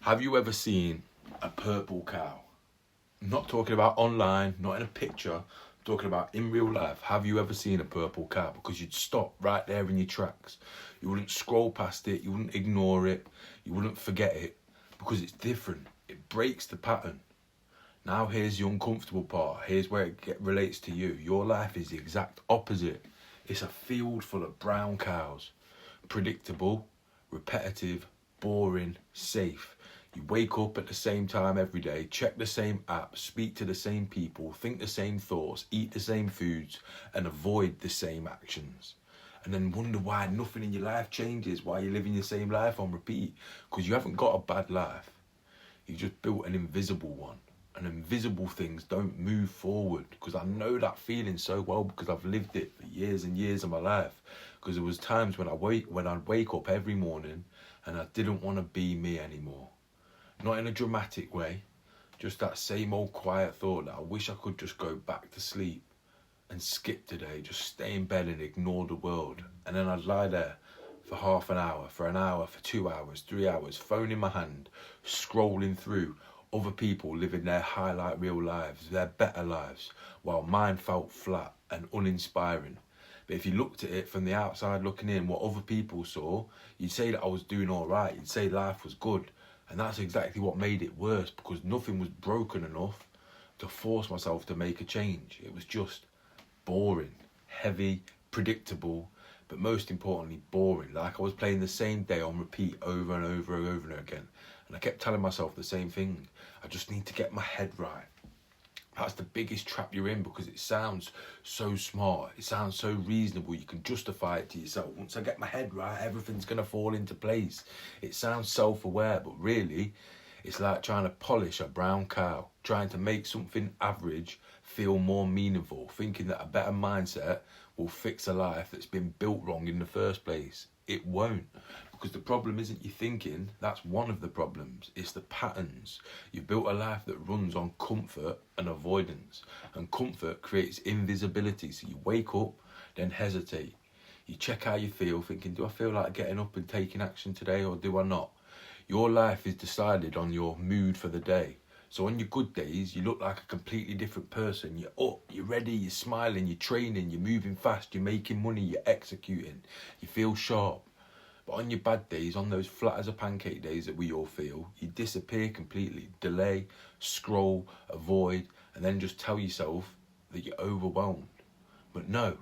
Have you ever seen a purple cow? I'm not talking about online, not in a picture. I'm talking about in real life. Have you ever seen a purple cow? Because you'd stop right there in your tracks. You wouldn't scroll past it. You wouldn't ignore it. You wouldn't forget it. Because it's different. It breaks the pattern. Now here's the uncomfortable part. Here's where it relates to you. Your life is the exact opposite. It's a field full of brown cows. Predictable, repetitive, boring, safe. You wake up at the same time every day, check the same apps, speak to the same people, think the same thoughts, eat the same foods, and avoid the same actions. And then wonder why nothing in your life changes, why you're living your same life on repeat. Because you haven't got a bad life. You just built an invisible one. And invisible things don't move forward. Because I know that feeling so well because I've lived it for years and years of my life. Because there was times when I'd wake up every morning and I didn't want to be me anymore. Not in a dramatic way, just that same old quiet thought that I wish I could just go back to sleep and skip today, just stay in bed and ignore the world. And then I'd lie there for half an hour, for 2 hours, 3 hours, phone in my hand, scrolling through other people living their highlight reel lives, their better lives, while mine felt flat and uninspiring. But if you looked at it from the outside looking in, what other people saw, you'd say that I was doing all right, you'd say life was good. And that's exactly what made it worse, because nothing was broken enough to force myself to make a change. It was just boring, heavy, predictable, but most importantly, boring. Like I was playing the same day on repeat over and over and over again. And I kept telling myself the same thing. I just need to get my head right. That's the biggest trap you're in, because it sounds so smart. It sounds so reasonable. You can justify it to yourself. Once I get my head right, everything's going to fall into place. It sounds self-aware, but really, it's like trying to polish a brown cow, trying to make something average feel more meaningful, thinking that a better mindset will fix a life that's been built wrong in the first place. It won't. Because the problem isn't your thinking, that's one of the problems. It's the patterns. You've built a life that runs on comfort and avoidance. And comfort creates invisibility. So you wake up, then hesitate. You check how you feel, thinking, do I feel like getting up and taking action today or do I not? Your life is decided on your mood for the day. So on your good days, you look like a completely different person. You're up, you're ready, you're smiling, you're training, you're moving fast, you're making money, you're executing. You feel sharp. But on your bad days, on those flat as a pancake days that we all feel, you disappear completely, delay, scroll, avoid, and then just tell yourself that you're overwhelmed. But no,